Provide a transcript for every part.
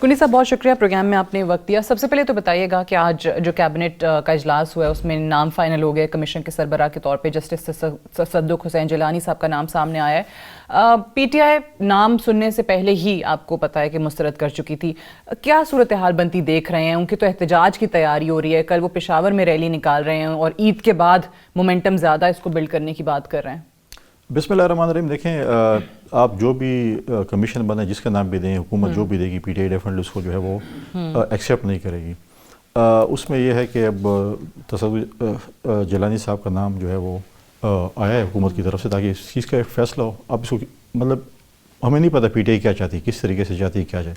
کنی صاحب بہت شکریہ پروگرام میں آپ نے وقت دیا. سب سے پہلے تو بتائیے گا کہ آج جو کیبنٹ کا اجلاس ہوا ہے اس میں نام فائنل ہو گیا کمیشن کے سربراہ کے طور پہ جسٹس تصدق حسین جیلانی صاحب کا نام سامنے آیا ہے. پی ٹی آئی نام سننے سے پہلے ہی آپ کو پتا ہے کہ مسترد کر چکی تھی. کیا صورتحال بنتی دیکھ رہے ہیں؟ ان کی تو احتجاج کی تیاری ہو رہی ہے, کل وہ پشاور میں ریلی نکال رہے ہیں اور عید کے بعد مومنٹم زیادہ اس کو بلڈ کرنے کی بات کر رہے ہیں. بسم اللہ الرحمن الرحیم. دیکھیں آپ جو بھی کمیشن بنے جس کا نام بھی دیں, حکومت جو بھی دے گی, پی ٹی آئی ڈیفینیٹلی اس کو جو ہے وہ ایکسیپٹ نہیں کرے گی. اس میں یہ ہے کہ اب تصدق جیلانی صاحب کا نام جو ہے وہ آیا ہے حکومت کی طرف سے تاکہ اس چیز کا ایک فیصلہ ہو. اب اس کو مطلب ہمیں نہیں پتہ پی ٹی آئی کیا چاہتی ہے, کس طریقے سے چاہتی ہے, کیا چاہے.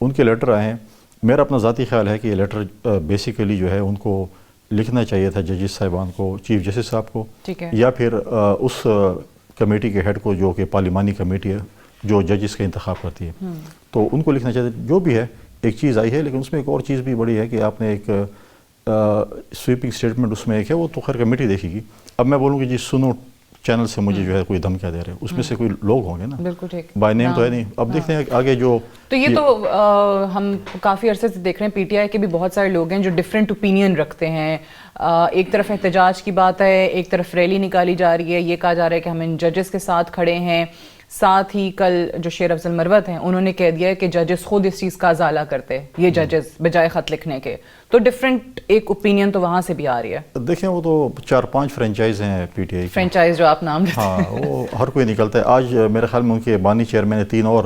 ان کے لیٹر آئے ہیں. میرا اپنا ذاتی خیال ہے کہ یہ لیٹر بیسیکلی جو ہے ان کو لکھنا چاہیے تھا ججز صاحبان کو, چیف جسٹس صاحب کو, یا پھر اس کمیٹی کے ہیڈ کو جو کہ پارلیمانی کمیٹی ہے جو ججز کا انتخاب کرتی ہے, تو ان کو لکھنا چاہیے. جو بھی ہے ایک چیز آئی ہے, لیکن اس میں ایک اور چیز بھی بڑی ہے کہ آپ نے ایک سویپنگ سٹیٹمنٹ اس میں ایک ہے, وہ تو خیر کمیٹی دیکھے گی. اب میں بولوں کہ جی سنو چینل سے مجھے جو ہے کوئی دھمکیاں دے رہے ہیں, اس میں سے کوئی لوگ ہوں گے نا, بالکل ٹھیک, بائی نیم تو ہے نہیں. اب دیکھتے ہیں آگے جو تو یہ تو ہم کافی عرصے سے دیکھ رہے ہیں پی ٹی آئی کے بھی بہت سارے لوگ ہیں جو ڈفرینٹ اوپینین رکھتے ہیں. ایک طرف احتجاج کی بات ہے, ایک طرف ریلی نکالی جا رہی ہے, یہ کہا جا رہا ہے کہ ہم ان ججز کے ساتھ کھڑے ہیں. ساتھ ہی کل جو شیر افضل مروت ہیں انہوں نے کہہ دیا ہے کہ ججز خود اس چیز کا ازالہ کرتے, یہ ججز بجائے خط لکھنے کے. تو ڈفرینٹ ایک اوپینین تو وہاں سے بھی آ رہی ہے. دیکھیں وہ تو 4-5 فرنچائز ہیں پی ٹی آئی, فرنچائز جو آپ نام لیتے ہیں, ہاں وہ ہر کوئی نکلتا ہے. آج میرے خیال میں ان کے بانی چیئرمین نے 3 اور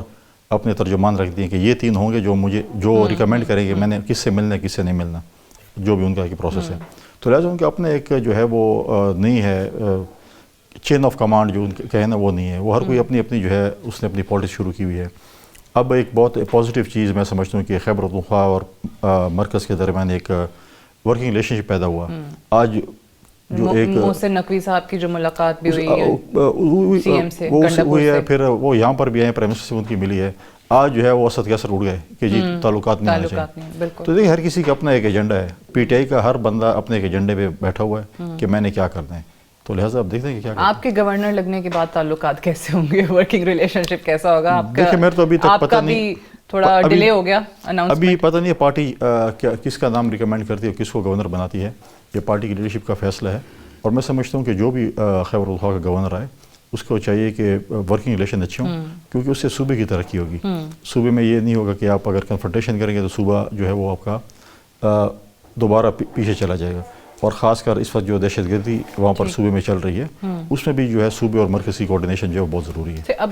اپنے ترجمان رکھ دیے کہ یہ 3 ہوں گے جو مجھے جو ریکمینڈ کریں گے میں نے کس سے ملنا ہے کس سے نہیں ملنا, جو بھی ان کا پروسیس ہے. تو لہٰذا ان کے اپنے ایک جو ہے وہ نہیں ہے چین آف کمانڈ جو ان کے کہنا وہ نہیں ہے. وہ ہر کوئی اپنی اپنی جو ہے اس نے اپنی پالیٹکس شروع کی ہوئی ہے. اب ایک بہت پازیٹیو چیز میں سمجھتا ہوں کہ خیبر پختونخوا اور مرکز کے درمیان ایک ورکنگ ریلیشن شپ پیدا ہوا. آج جو ایک محسن نقوی صاحب کی جو ملاقات بھی ہوئی ہے سی ایم سے, ہوئی ہے, پھر وہ یہاں پر بھی آئے, پرائم منسٹر سے ان کی ملی ہے. آج جو ہے وہ اسد کے اثر اڑ گئے کہ جی تعلقات نہیں ہونے چاہیے. تو دیکھیں ہر کسی کا اپنا ایک ایجنڈا ہے. پی ٹی آئی کا ہر بندہ اپنے ایک ایجنڈے پہ بیٹھا ہوا ہے کہ میں نے کیا کرنا ہے. تو لہٰذا اب دیکھتے ہیں کہ کیا. آپ کے گورنر لگنے کے بعد تعلقات کیسے ہوں گے, ورکنگ ریلیشن شپ کیسا ہوگا آپ کا؟ دیکھیں میرے تو ابھی تک پتہ نہیں, تھوڑا ڈیلے ہو گیا اناؤنسمنٹ. ابھی پتہ نہیں ہے پارٹی کس کا نام ریکمینڈ کرتی ہے, کس کو گورنر بناتی ہے. یہ پارٹی کی لیڈرشپ کا فیصلہ ہے. اور میں سمجھتا ہوں کہ جو بھی خیبر پختونخوا کا گورنر آئے اس کو چاہیے کہ ورکنگ ریلیشن اچھے ہوں, کیونکہ اس سے صوبے کی ترقی ہوگی. صوبے میں یہ نہیں ہوگا کہ آپ اگر کنفرنٹیشن کریں گے تو صوبہ جو ہے وہ آپ کا دوبارہ پیچھے چلا جائے گا. اور خاص کر اس وقت جو دہشت گردی وہاں پر صوبے میں چل رہی ہے اس میں بھی جو ہے صوبے اور مرکز کی کوارڈینیشن جو ہے بہت ضروری ہے. اب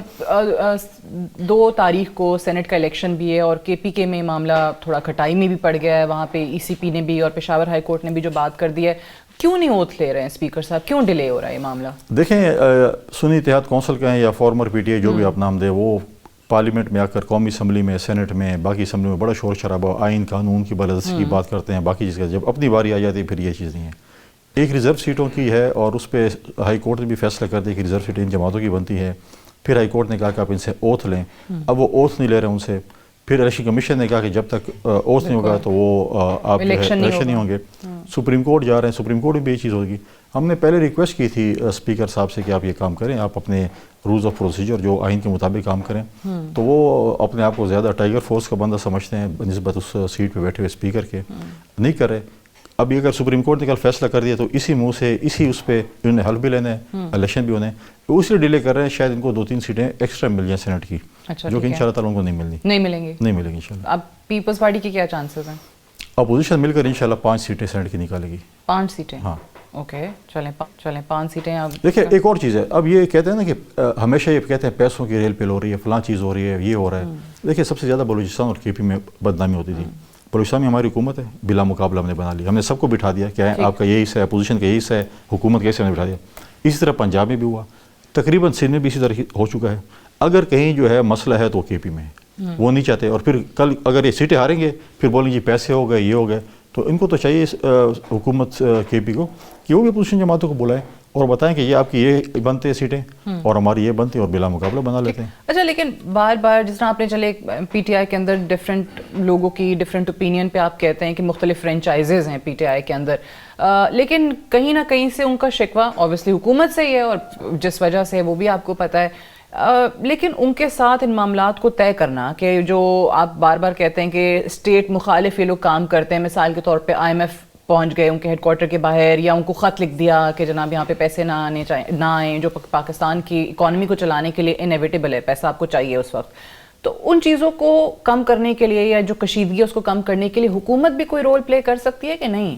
2 تاریخ کو سینٹ کا الیکشن بھی ہے اور کے پی کے میں معاملہ تھوڑا کھٹائی میں بھی پڑ گیا ہے. وہاں پہ ای سی پی نے بھی اور پشاور ہائی کورٹ نے بھی جو بات کر دی ہے. کیوں نہیں اوتھ لے رہے ہیں اسپیکر صاحب, کیوں ڈیلے ہو رہا ہے یہ معاملہ؟ دیکھیں سنی اتحاد کونسل کا ہے یا فارمر پی ٹی آئی جو بھی آپ نام دیں, وہ پارلیمنٹ میں آ کر قومی اسمبلی میں, سینٹ میں, باقی اسمبلی میں بڑا شور شرابہ آئین قانون کی بالادستی کی بات کرتے ہیں. باقی چیز کا جب اپنی باری آ جاتی ہے پھر یہ چیز نہیں ہے. ایک ریزرو سیٹوں کی ہے اور اس پہ ہائی کورٹ نے بھی فیصلہ کر دیا کہ ریزرو سیٹیں ان جماعتوں کی بنتی ہے. پھر ہائی کورٹ نے کہا کہ آپ ان سے اوتھ لیں. اب وہ اوتھ نہیں لے رہے ان سے. پھر الیکشن کمیشن نے کہا کہ جب تک اوتھ نہیں ہوگا تو وہ آپ الیکشن نہیں ہوں گے. سپریم کورٹ جا رہے ہیں, سپریم کورٹ میں بھی یہ چیز ہوگی. ہم نے پہلے ریکویسٹ کی تھی اسپیکر صاحب سے کہ آپ یہ کام کریں, آپ اپنے رولز آف پروسیجر جو آئین کے مطابق کام کریں. تو وہ اپنے آپ کو زیادہ ٹائیگر فورس کا بندہ سمجھتے ہیں نسبت اس سیٹ پہ بیٹھے ہوئے اسپیکر کے, نہیں کر رہے. اب اگر سپریم کورٹ نے کل فیصلہ کر دیا تو اسی منہ سے اسی اس پہ انہوں نے حل بھی لینا ہے, الیکشن بھی ہونے ہیں. تو اس لیے ڈیلے کر رہے ہیں. شاید ان کو 2-3 سیٹیں ایکسٹرا مل جائیں سینٹ کی, جو کہ ان شاء اللہ تعالیٰ ان کو نہیں ملنی, نہیں ملیں گے, نہیں ملیں گی ان شاء اللہ. اب پیپلز پارٹی کے کیا چانسز ہیں؟ اپوزیشن مل کر ان شاء اللہ 5 سیٹیں سینٹ کی نکالے گی. 5 سیٹیں؟ ہاں اوکے, چلیں 5 سیٹیں. اب دیکھیں ایک اور چیز ہے, اب یہ کہتے ہیں نا کہ ہمیشہ یہ کہتے ہیں پیسوں کی ریل پیل ہو رہی ہے, فلاں چیز ہو رہی ہے, یہ ہو رہا ہے. دیکھیں سب سے زیادہ بلوچستان اور کے پی میں بدنامی ہوتی تھی. بلوچستان میں ہماری حکومت ہے, بلا مقابلہ ہم نے بنا لی, ہم نے سب کو بٹھا دیا کہ آپ کا یہی حصہ ہے, اپوزیشن کا یہی حصہ ہے, حکومت کا حصہ ہم نے بٹھا دیا. اسی طرح پنجاب میں بھی ہوا, تقریباً سندھ میں بھی اسی طرح ہو چکا ہے. اگر کہیں جو ہے مسئلہ ہے تو کے پی میں ہے, وہ نہیں چاہتے. اور پھر کل اگر یہ سیٹیں ہاریں گے پھر بولیں جی پیسے ہو گئے, یہ ہو گئے. تو ان کو تو چاہیے حکومت کے پی کو کہ وہ بھی اپوزیشن جماعتوں کو بلائیں اور بتائیں کہ یہ آپ کی یہ بنتے ہیں سیٹیں اور ہماری یہ بنتی ہیں اور بلا مقابلہ بنا لیتے ہیں. اچھا لیکن بار بار جس طرح آپ نے چلے پی ٹی آئی کے اندر ڈفرینٹ لوگوں کی ڈفرینٹ اوپینین پہ آپ کہتے ہیں کہ مختلف فرینچائزز ہیں پی ٹی آئی کے اندر, لیکن کہیں نہ کہیں سے ان کا شکوہ اوبیسلی حکومت سے ہی ہے, اور جس وجہ سے وہ بھی آپ کو پتہ ہے لیکن ان کے ساتھ ان معاملات کو طے کرنا کہ جو آپ بار بار کہتے ہیں کہ اسٹیٹ مخالف یہ لوگ کام کرتے ہیں، مثال کے طور پہ IMF پہنچ گئے ان کے ہیڈ کوارٹر کے باہر، یا ان کو خط لکھ دیا کہ جناب یہاں پہ پیسے نہ آئیں، جو پاکستان کی اکانومی کو چلانے کے لیے انیویٹیبل ہے، پیسہ آپ کو چاہیے اس وقت. تو ان چیزوں کو کم کرنے کے لیے یا جو کشیدگی ہے اس کو کم کرنے کے لیے حکومت بھی کوئی رول پلے کر سکتی ہے کہ نہیں؟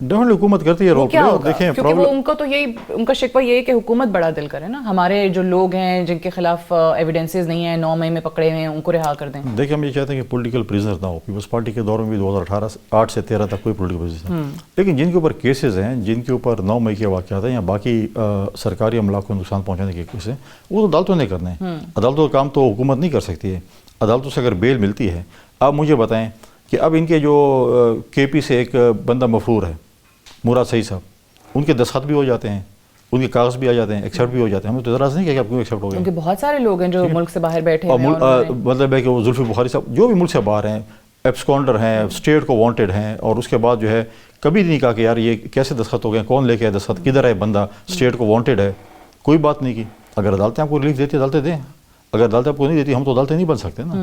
ڈیفینیٹلی حکومت کرتی ہے رول پلے. اور دیکھیں کیونکہ وہ ان کو تو یہی ان کا شکوہ یہ ہے کہ حکومت بڑا دل کرے نا، ہمارے جو لوگ ہیں جن کے خلاف ایویڈنسز نہیں ہیں 9 مئی میں پکڑے ہوئے ہیں ان کو رہا کر دیں. دیکھیں ہم یہ چاہتے ہیں کہ پولیٹیکل پریزنر نہ ہو. پیپلز پارٹی کے دور میں بھی 2008 سے 13 تک کوئی پولیٹیکل پریزنر نہیں، لیکن جن کے اوپر کیسز ہیں، جن کے اوپر 9 مئی کے واقعات ہیں یا باقی سرکاری عملہ کو نقصان پہنچانے کے کیس ہیں، وہ تو عدالتوں نے کرنے ہیں. عدالتوں کا کام تو حکومت نہیں کر سکتی ہے. عدالتوں سے اگر بیل ملتی ہے، آپ مجھے بتائیں کہ اب ان کے جو KP سے ایک بندہ مفرور ہے مراد سعید صاحب، ان کے دستخط بھی ہو جاتے ہیں، ان کے کاغذ بھی آ جاتے ہیں، ایکسیپٹ بھی ہو جاتے ہیں. ہمیں تو اعتراض نہیں کیا کہ آپ کیوں ایکسیپٹ ہو گئے. کیونکہ بہت سارے لوگ ہیں جو ملک سے باہر بیٹھے ہیں، مطلب ہے کہ وہ زلفی بخاری صاحب جو بھی ملک سے باہر ہیں، ایبسکونڈر ہیں، اسٹیٹ کو وانٹیڈ ہیں، اور اس کے بعد جو ہے کبھی نہیں کہا کہ یار یہ کیسے دستخط ہو گئے، کون لے کے آئے دستخط، کدھر ہے بندہ، اسٹیٹ کو وانٹیڈ ہے. کوئی بات نہیں کی. اگر عدالتیں آپ کو ریلیف دیتی عدالتیں دیں، اگر عدالتیں آپ کو نہیں دیتی ہم تو عدالتیں نہیں بن سکتے نا.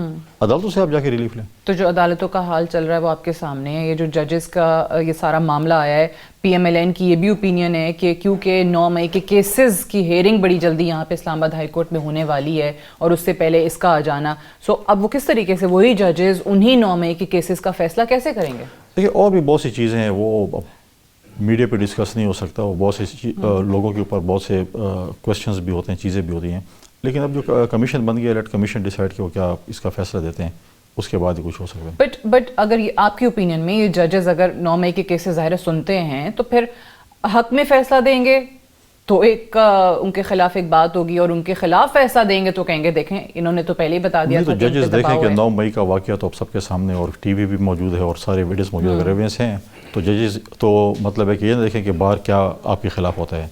عدالتوں سے آپ جا کے ریلیف لیں. تو جو عدالتوں کا حال چل رہا ہے وہ آپ کے سامنے ہے. یہ جو ججز کا یہ سارا معاملہ آیا ہے، PMLN کی یہ بھی اوپینین ہے کہ کیونکہ 9 مئی کے کیسز کی ہیئرنگ بڑی جلدی یہاں پہ اسلام آباد ہائی کورٹ میں ہونے والی ہے اور اس سے پہلے اس کا آ جانا، سو اب وہ کس طریقے سے وہی ججز انہی 9 مئی کے کیسز کا فیصلہ کیسے کریں گے؟ دیکھیے اور بھی بہت سی چیزیں ہیں وہ میڈیا پہ ڈسکس نہیں ہو سکتا. وہ بہت سی لوگوں کے اوپر بہت سے کویسچنز بھی ہوتے ہیں، چیزیں بھی ہوتی ہیں. لیکن اب جو کمیشن بن گیا، لیٹ کمیشن ڈیسائیڈ کہ وہ کیا اس کا فیصلہ دیتے ہیں، اس کے بعد ہی کچھ ہو سکتا ہے. بٹ اگر آپ کی اوپینین میں یہ ججز اگر 9 مئی کے کیسز ظاہر سنتے ہیں تو پھر حق میں فیصلہ دیں گے تو ایک ان کے خلاف ایک بات ہوگی، اور ان کے خلاف فیصلہ دیں گے تو کہیں گے دیکھیں انہوں نے تو پہلے ہی بتا دیا تھا. تو ججز دیکھیں کہ 9 مئی کا واقعہ تو اب سب کے سامنے اور ٹی وی بھی موجود ہے اور سارے ویڈیوز موجود ہے، ایویڈنس ہیں. تو ججز تو مطلب ہے کہ یہ نہ دیکھیں کہ باہر کیا آپ کے خلاف ہوتا ہے،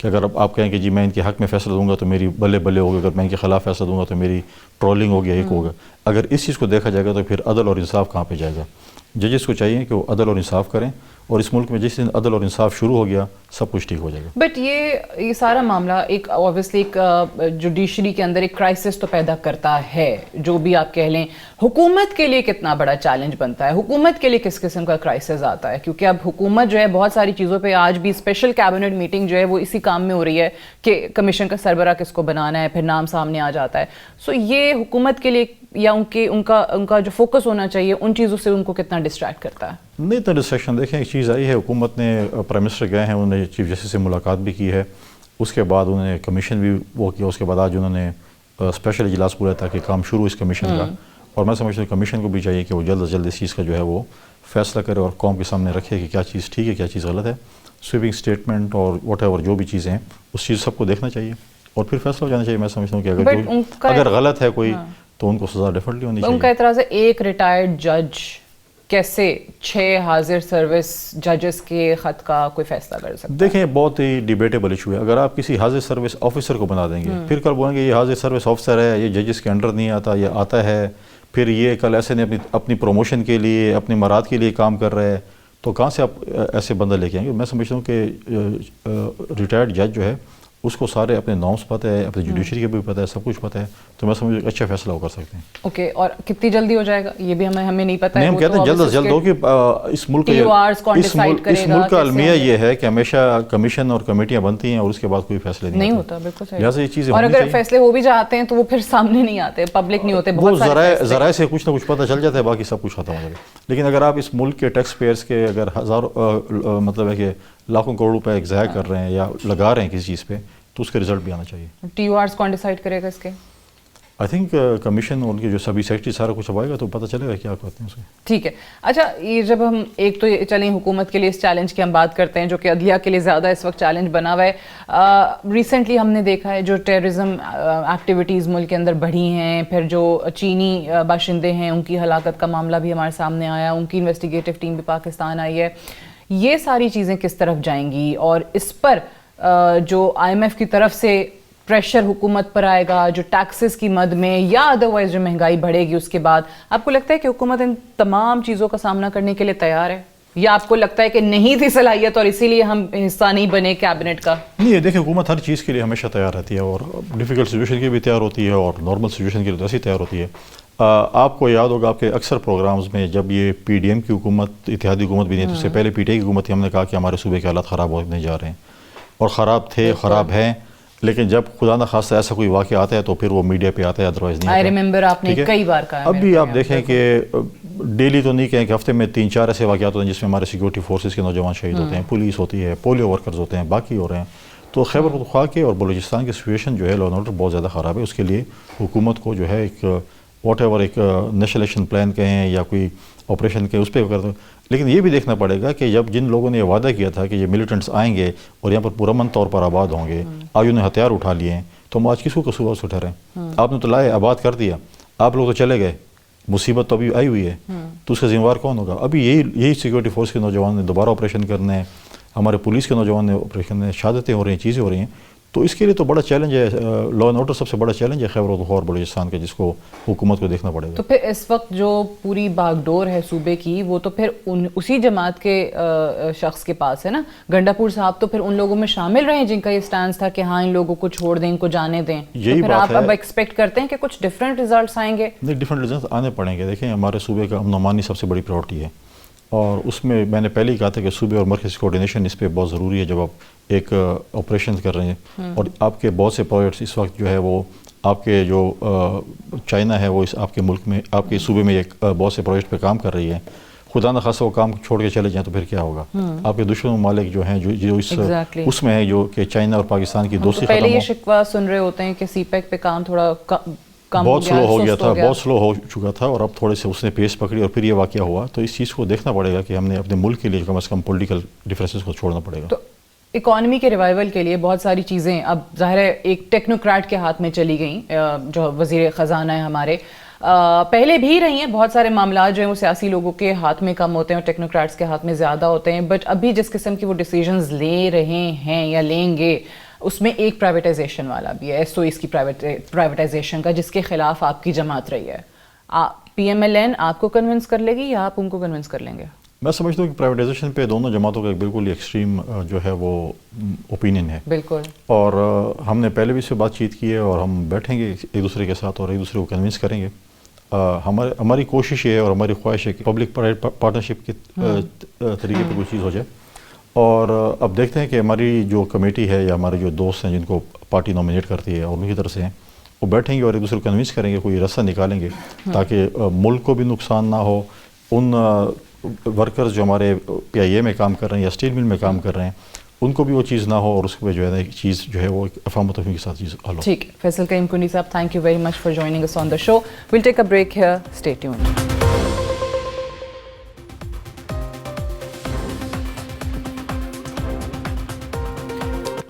کہ اگر آپ کہیں کہ جی میں ان کے حق میں فیصلہ دوں گا تو میری بلے بلے ہوگی، اگر میں ان کے خلاف فیصلہ دوں گا تو میری ٹرولنگ ہوگی، ایک ہوگا. اگر اس چیز کو دیکھا جائے گا تو پھر عدل اور انصاف کہاں پہ جائے گا؟ ججز کو چاہیے کہ وہ عدل اور انصاف کریں، اور اس ملک میں جس دن عدل اور انصاف شروع ہو گیا سب کچھ ٹھیک ہو جائے گا. بٹ یہ سارا معاملہ ایک اوبویسلی ایک جوڈیشری کے اندر ایک کرائسس تو پیدا کرتا ہے، جو بھی آپ کہہ لیں. حکومت کے لیے کتنا بڑا چیلنج بنتا ہے، حکومت کے لیے کس قسم کا کرائسس آتا ہے؟ کیونکہ اب حکومت جو ہے بہت ساری چیزوں پہ آج بھی اسپیشل کیبنٹ میٹنگ جو ہے وہ اسی کام میں ہو رہی ہے کہ کمیشن کا سربراہ کس کو بنانا ہے، پھر نام سامنے آ جاتا ہے. سو یہ حکومت کے لیے یا ان کا جو فوکس ہونا چاہیے ان چیزوں سے ان کو کتنا ڈسٹریکٹ کرتا ہے؟ نہیں تو ڈسٹریکشن دیکھیں ایک چیز آئی ہے، حکومت نے پرائم منسٹر گئے ہیں، انہوں نے چیف جسٹس سے ملاقات بھی کی ہے، اس کے بعد انہوں نے کمیشن بھی وہ کیا، اس کے بعد آج انہوں نے اسپیشل اجلاس بولا تھا کہ کام شروع اس کمیشن کا. اور میں سمجھتا ہوں کمیشن کو بھی چاہیے کہ وہ جلد از جلد اس چیز کا جو ہے وہ فیصلہ کرے اور قوم کے سامنے رکھے کہ کیا چیز ٹھیک ہے کیا چیز غلط ہے. سویپنگ اسٹیٹمنٹ اور واٹ ایور جو بھی چیزیں ہیں اس چیز سب کو دیکھنا چاہیے اور پھر فیصلہ ہو جانا چاہیے. میں سمجھتا ہوں کہ اگر غلط ہے کوئی تو ان کو سزا ڈیفینیٹلی ہونی چاہیے. ان کا اعتراض ہے ایک ریٹائرڈ جج کیسے 6 حاضر سروس ججز کے خط کا کوئی فیصلہ کر سکتا ہے؟ دیکھیں بہت ہی ڈیبیٹیبل ایشو ہے. اگر آپ کسی حاضر سروس آفیسر کو بنا دیں گے، پھر کل بولیں گے یہ حاضر سروس آفیسر ہے، یہ ججز کے انڈر نہیں آتا، یہ آتا ہے، پھر یہ کل ایسے نے اپنی پروموشن کے لیے اپنی مراد کے لیے کام کر رہے ہیں، تو کہاں سے آپ ایسے بندہ لے کے آئیں گے؟ میں سمجھتا ہوں کہ ریٹائرڈ جج جو ہے اس کو سارے اپنے نارمس پتہ ہے، اپنے جوڈیشری کے بھی پتہ ہے، سب کچھ پتہ ہے، تو میں سمجھتا ہوں اچھا فیصلہ وہ کر سکتے ہیں. اوکے، اور کتنی جلدی ہو جائے گا یہ بھی ہمیں نہیں پتہ ہے. ہم کہتے ہیں جلد از جلد ہو کہ اس ملک کا المیہ یہ ہے کہ ہمیشہ کمیشن اور کمیٹیاں بنتی ہیں اور اس کے بعد کوئی فیصلے نہیں ہوتا. بالکل صحیح. لہٰذا یہ چیزیں اور اگر فیصلے ہو بھی جاتے ہیں تو وہ پھر سامنے نہیں آتے، پبلک نہیں ہوتے. وہ ذرائع سے کچھ نہ کچھ پتہ چل جاتا ہے، باقی سب کچھ ختم ہو جائے گا. لیکن اگر آپ اس ملک کے ٹیکس پیئرس کے اگر ہزاروں مطلب ہے کہ لاکھوں کروڑ روپے ایک ضائع کر رہے ہیں یا لگا رہے ہیں کسی چیز پہ، تو اس کے رزلٹ بھی آنا چاہیے. TORs کون ڈیسائیڈ کرے گا اس کے؟ آئی تھنک کمیشن ان کے جو سبھی سیکرٹری سارا کچھ اب آئے گا تو پتہ چلے گا کیا کرتے ہیں اس کے. ٹھیک ہے. اچھا، یہ جب ہم ایک تو چلیں حکومت کے لیے اس چیلنج کی ہم بات کرتے ہیں جو کہ عدلیہ کے لیے زیادہ اس وقت چیلنج بنا ہوا ہے. ریسنٹلی ہم نے دیکھا ہے جو ٹیررزم ایکٹیویٹیز ملک کے اندر بڑھی ہیں، پھر جو چینی باشندے ہیں ان کی ہلاکت کا معاملہ بھی ہمارے سامنے آیا، ان کی انویسٹیگیٹو ٹیم بھی پاکستان آئی ہے. یہ ساری چیزیں کس طرف جائیں گی اور اس پر جو IMF کی طرف سے پریشر حکومت پر آئے گا، جو ٹیکسز کی مد میں یا ادروائز جو مہنگائی بڑھے گی اس کے بعد، آپ کو لگتا ہے کہ حکومت ان تمام چیزوں کا سامنا کرنے کے لیے تیار ہے؟ یا آپ کو لگتا ہے کہ نہیں تھی صلاحیت اور اسی لیے ہم حصہ نہیں بنے کیبنٹ کا؟ نہیں، دیکھیں حکومت ہر چیز کے لیے ہمیشہ تیار رہتی ہے، اور ڈیفیکلٹ سچویشن کے بھی تیار ہوتی ہے اور نارمل سچویشن کے لیے تو ایسی تیار ہوتی ہے. آپ کو یاد ہوگا آپ کے اکثر پروگرامز میں جب یہ پی ڈی ایم کی حکومت، اتحادی حکومت بھی نہیں تھی، اس سے پہلے پی ٹی آئی کی حکومت تھی، ہم نے کہا کہ ہمارے صوبے کے حالات خراب ہونے جا رہے ہیں، اور خراب تھے، خراب ہیں. لیکن جب خدا نہ خواستہ ایسا کوئی واقعہ آتا ہے تو پھر وہ میڈیا پہ آتا ہے، ادروائز نہیں. آئی ریممبر آپ نے کئی بار کہا. اب بھی آپ دیکھیں کہ ڈیلی تو نہیں کہیں کہ ہفتے میں 3-4 ایسے واقعات ہوتے ہیں جس میں ہمارے سیکورٹی فورسز کے نوجوان شہید ہوتے ہیں، پولیس ہوتی ہے، پولیو ورکرز ہوتے ہیں، باقی ہو رہے ہیں. تو خیبر پختونخوا کے اور بلوچستان کی سچویشن جو ہے لا اینڈ آرڈر بہت زیادہ خراب ہے. اس کے لیے حکومت کو جو ہے ایک واٹ ایور ایک نیشنل ایکشن پلان کہیں یا کوئی آپریشن کہیں اس پہ کر دو. لیکن یہ بھی دیکھنا پڑے گا کہ جب جن لوگوں نے یہ وعدہ کیا تھا کہ یہ ملیٹنٹس آئیں گے اور یہاں پر پرامن طور پر آباد ہوں گے، آج انہیں ہتھیار اٹھا لیے ہیں، تو ہم آج کس کو قصور سے ٹھہرے ہیں؟ آپ نے تو لائے، آباد کر دیا، آپ لوگ تو چلے گئے، مصیبت تو ابھی آئی ہوئی ہے، تو اس کا ذمہ دار کون ہوگا؟ ابھی یہی سیکورٹی فورس کے نوجوان نے دوبارہ آپریشن کرنے ہیں، ہمارے پولیس کے نوجوان نے آپریشن کرنے، شہادتیں ہو رہی ہیں، چیزیں ہو رہی ہیں. تو اس کے لیے تو بڑا چیلنج ہے، لا اینڈ آرڈر سب سے بڑا چیلنج ہے خیبر پختونخوا اور بلوچستان کا، جس کو حکومت کو دیکھنا پڑے گا. تو پھر اس وقت جو پوری باغ ڈور ہے صوبے کی، وہ تو پھر اسی جماعت کے شخص کے پاس ہے نا. گنڈاپور صاحب تو پھر ان لوگوں میں شامل رہے جن کا یہ سٹانس تھا کہ ہاں ان لوگوں کو چھوڑ دیں، ان کو جانے دیں. یہی پھر آپ اب ایکسپیکٹ کرتے ہیں کہ کچھ ڈفرینٹ ریزلٹس آئیں گے؟ نہیں، ڈفرینٹ ریزلٹس آنے پڑیں گے. دیکھیں ہمارے صوبے کا امن و امان سب سے بڑی پرائورٹی ہے، اور اس میں نے پہلے ہی کہا تھا کہ صوبے اور مرکز کوارڈینیشن اس پہ بہت ضروری ہے. جب آپ ایک آپریشن کر رہے ہیں اور آپ کے بہت سے پروجیکٹس اس وقت جو ہے وہ آپ کے جو چائنا ہے وہ اس آپ کے ملک میں، آپ کے صوبے میں ایک بہت سے پروجیکٹ پہ کام کر رہی ہے، خدا نہ خاصہ وہ کام چھوڑ کے چلے جائیں تو پھر کیا ہوگا؟ آپ کے دشمن ممالک جو ہیں جو اس میں ہے، جو کہ چائنا اور پاکستان کی دوستی ختم ہو. پہلے یہ شکوہ سن رہے ہوتے ہیں کہ سی پیک پہ کام تھوڑا بہت سلو ہو گیا تھا، بہت سلو ہو چکا تھا، اور اب تھوڑے سے اس نے پیس پکڑی اور پھر یہ واقعہ ہوا. تو اس چیز کو دیکھنا پڑے گا کہ ہم نے اپنے ملک کے لیے کم از کم پولیٹیکل ڈفرینسز کو چھوڑنا پڑے گا. تو اکانومی کے ریوائول کے لیے بہت ساری چیزیں اب ظاہر ہے ایک ٹیکنوکریٹ کے ہاتھ میں چلی گئیں، جو وزیر خزانہ ہے ہمارے، پہلے بھی رہی ہیں. بہت سارے معاملات جو ہیں وہ سیاسی لوگوں کے ہاتھ میں کم ہوتے ہیں اور ٹیکنوکریٹس کے ہاتھ میں زیادہ ہوتے ہیں. بٹ ابھی جس قسم کی وہ ڈیسیژنز لے رہے ہیں یا لیں گے، اس میں ایک پرائیویٹائزیشن والا بھی ہے، ایس او ایس کی پرائیویٹائزیشن کا، جس کے خلاف آپ کی جماعت رہی ہے. پی ایم ایل این آپ کو کنونس کر لے گی یا آپ ان کو کنونس کر لیں گے؟ میں سمجھتا ہوں کہ پرائیویٹائزیشن پہ دونوں جماعتوں کا ایک بالکل ایکسٹریم جو ہے وہ اوپینین ہے. بالکل. اور ہم نے پہلے بھی اس سے بات چیت کی ہے، اور ہم بیٹھیں گے ایک دوسرے کے ساتھ اور ایک دوسرے کو کنونس کریں گے. ہماری کوشش یہ ہے اور ہماری خواہش ہے کہ پبلک پرائیویٹ پارٹنرشپ کے طریقے پہ کوئی چیز ہو جائے. اور اب دیکھتے ہیں کہ ہماری جو کمیٹی ہے یا ہمارے جو دوست ہیں جن کو پارٹی نومینیٹ کرتی ہے اور ان کی طرف سے ہیں، وہ بیٹھیں گے اور ایک دوسرے کو کنونس کریں گے، کوئی راستہ نکالیں گے تاکہ ملک کو بھی نقصان نہ ہو. ان ورکرز جو ہمارے پی آئی اے میں کام کر رہے ہیں یا اسٹیل مل میں کام کر رہے ہیں، ان کو بھی وہ چیز نہ ہو، اور اس پہ جو ہے نا ایک چیز جو ہے وہ افہام و تفہیم کے ساتھ چیز حل ہو. ٹھیک ہے. فیصل کریم کنڈی صاحب، thank you very much for joining اس on the show. We'll take a break here, stay tuned.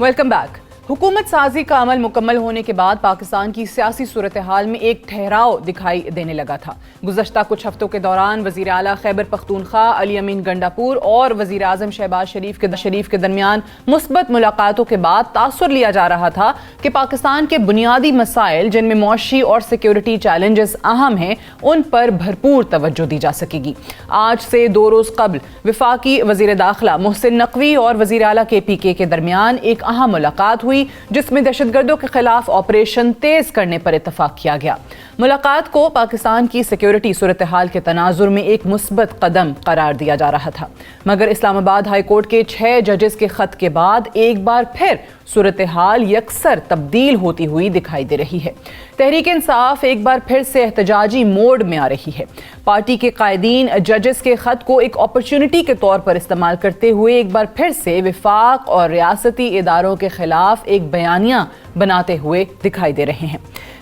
Welcome back. حکومت سازی کا عمل مکمل ہونے کے بعد پاکستان کی سیاسی صورتحال میں ایک ٹھہراؤ دکھائی دینے لگا تھا. گزشتہ کچھ ہفتوں کے دوران وزیر اعلیٰ خیبر پختونخوا علی امین گنڈاپور اور وزیر اعظم شہباز شریف کے درمیان مثبت ملاقاتوں کے بعد تاثر لیا جا رہا تھا کہ پاکستان کے بنیادی مسائل، جن میں معاشی اور سیکیورٹی چیلنجز اہم ہیں، ان پر بھرپور توجہ دی جا سکے گی. آج سے 2 روز قبل وفاقی وزیر داخلہ محسن نقوی اور وزیر اعلیٰ KPK کے درمیان ایک اہم ملاقات ہوئی جس میں دہشت گردوں کے خلاف آپریشن تیز کرنے پر اتفاق کیا گیا. ملاقات کو پاکستان کی سیکیورٹی صورتحال کے تناظر میں ایک مثبت قدم قرار دیا جا رہا تھا، مگر اسلام آباد ہائی کورٹ کے 6 ججز کے خط کے بعد ایک بار پھر صورتحال یکسر تبدیل ہوتی ہوئی دکھائی دے رہی ہے. تحریک انصاف ایک بار پھر سے احتجاجی موڈ میں آ رہی ہے. پارٹی کے قائدین ججز کے خط کو ایک اپرچونٹی کے طور پر استعمال کرتے ہوئے ایک بار پھر سے وفاق اور ریاستی اداروں کے خلاف ایک بیانیہ بناتے ہوئے دکھائی دے رہے ہیں.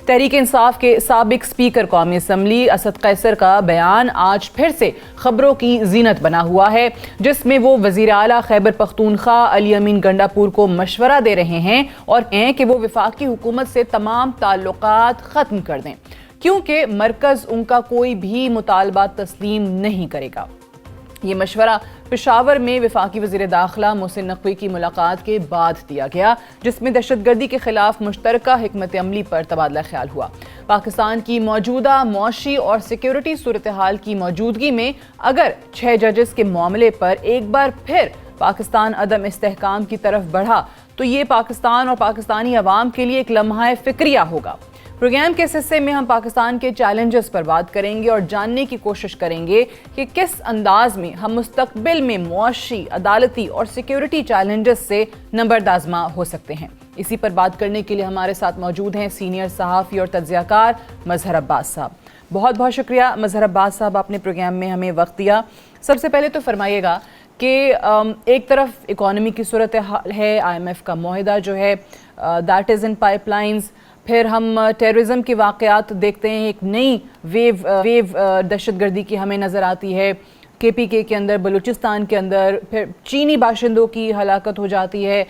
تحریک انصاف کے سابق اسپیکر قومی اسمبلی اسد قیصر کا بیان آج پھر سے خبروں کی زینت بنا ہوا ہے، جس میں وہ وزیر اعلیٰ خیبر پختونخوا علی امین گنڈاپور کو مشورہ دے رہے ہیں اور کہیں کہ وہ وفاقی حکومت سے تمام تعلقات ختم کر دیں، کیونکہ مرکز ان کا کوئی بھی مطالبہ تسلیم نہیں کرے گا. یہ مشورہ پشاور میں وفاقی وزیر داخلہ محسن نقوی کی ملاقات کے بعد دیا گیا، جس میں دہشت گردی کے خلاف مشترکہ حکمت عملی پر تبادلہ خیال ہوا۔ پاکستان کی موجودہ معاشی اور سیکیورٹی صورتحال کی موجودگی میں اگر 6 ججز کے معاملے پر ایک بار پھر پاکستان عدم استحکام کی طرف بڑھا تو یہ پاکستان اور پاکستانی عوام کے لیے ایک لمحہ فکریہ ہوگا۔ پروگرام کے اس حصے میں ہم پاکستان کے چیلنجز پر بات کریں گے اور جاننے کی کوشش کریں گے کہ کس انداز میں ہم مستقبل میں معاشی، عدالتی اور سیکیورٹی چیلنجز سے نبرد ہو سکتے ہیں۔ اسی پر بات کرنے کے لیے ہمارے ساتھ موجود ہیں سینئر صحافی اور تجزیہ کار مظہر عباس صاحب۔ بہت بہت شکریہ مظہر عباس صاحب، آپ نے پروگرام میں ہمیں وقت دیا۔ سب سے پہلے تو فرمائیے گا کہ ایک طرف اکانومی کی صورتحال ہے، IMF کا معاہدہ جو ہے that is in pipe lines, پھر ہم ٹیررزم کے واقعات دیکھتے ہیں، ایک نئی ویو دہشت گردی کی ہمیں نظر آتی ہے KPK کے اندر، بلوچستان کے اندر، پھر چینی باشندوں کی ہلاکت ہو جاتی ہے۔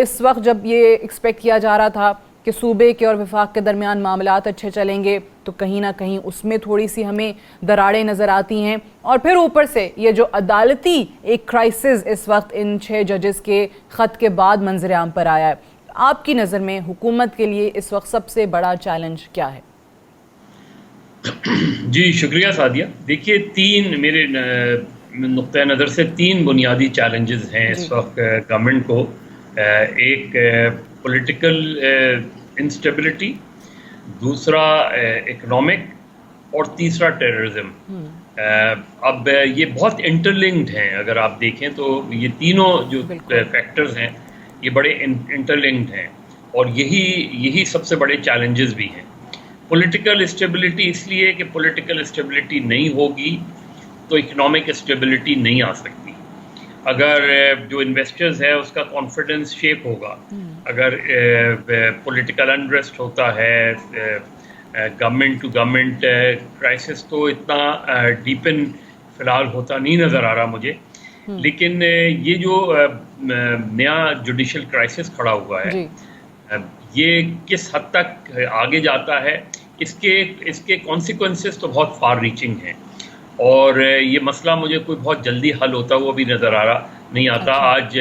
اس وقت جب یہ ایکسپیکٹ کیا جا رہا تھا کہ صوبے کے اور وفاق کے درمیان معاملات اچھے چلیں گے، تو کہیں نہ کہیں اس میں تھوڑی سی ہمیں دراڑیں نظر آتی ہیں، اور پھر اوپر سے یہ جو عدالتی ایک کرائسس اس وقت ان 6 ججز کے خط کے بعد منظر عام پر آیا ہے، آپ کی نظر میں حکومت کے لیے اس وقت سب سے بڑا چیلنج کیا ہے؟ جی شکریہ سعدیہ۔ دیکھیے میرے نقطۂ نظر سے 3 بنیادی چیلنجز ہیں اس وقت گورنمنٹ کو۔ ایک پولیٹیکل انسٹیبلٹی، دوسرا اکنامک، اور تیسرا ٹیررزم۔ اب یہ بہت انٹرلنکڈ ہیں، اگر آپ دیکھیں تو یہ تینوں جو فیکٹرز ہیں یہ بڑے انٹرلنکڈ ہیں، اور یہی سب سے بڑے چیلنجز بھی ہیں۔ پولیٹیکل اسٹیبلٹی اس لیے کہ پولیٹیکل اسٹیبلٹی نہیں ہوگی تو اکنامک اسٹیبلٹی نہیں آ سکتی۔ اگر جو انویسٹرز ہے اس کا کانفیڈنس شیپ ہوگا، اگر پولیٹیکل انریسٹ ہوتا ہے، گورنمنٹ ٹو گورنمنٹ کرائسس تو اتنا ڈیپن فی الحال ہوتا نہیں نظر آ رہا مجھے، لیکن یہ جو نیا جوڈیشل کرائسس کھڑا ہوا ہے یہ کس حد تک آگے جاتا ہے، اس کے کانسیکوینسز تو بہت فار ریچنگ ہیں، اور یہ مسئلہ مجھے کوئی بہت جلدی حل ہوتا ہوا بھی نظر آ رہا نہیں آتا۔ آج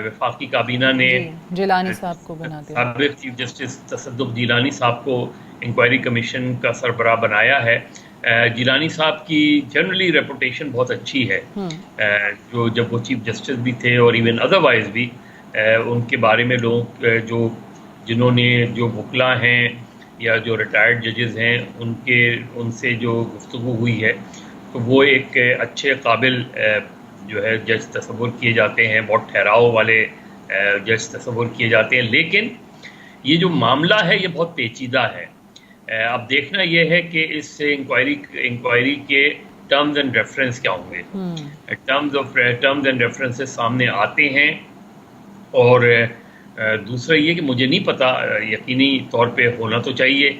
وفاقی کابینہ نے جیلانی صاحب کو بنا دیا، سابق چیف جسٹس تصدق جیلانی صاحب کو انکوائری کمیشن کا سربراہ بنایا ہے۔ جیلانی صاحب کی جنرلی ریپوٹیشن بہت اچھی ہے، جو جب وہ چیف جسٹس بھی تھے اور ایون ادروائز بھی ان کے بارے میں لوگ جنہوں نے جو وکلا ہیں یا جو ریٹائرڈ ججز ہیں ان سے جو گفتگو ہوئی ہے تو وہ ایک اچھے قابل جو ہے جج تصور کیے جاتے ہیں، بہت ٹھہراؤ والے جج تصور کیے جاتے ہیں۔ لیکن یہ جو معاملہ ہے یہ بہت پیچیدہ ہے۔ اب دیکھنا یہ ہے کہ اس انکوائری کے ٹرمز اینڈ ریفرنس کیا ہوں گے۔ ٹرمز اینڈ ریفرنسز سامنے آتے ہیں، اور دوسرا یہ کہ مجھے نہیں پتا، یقینی طور پہ ہونا تو چاہیے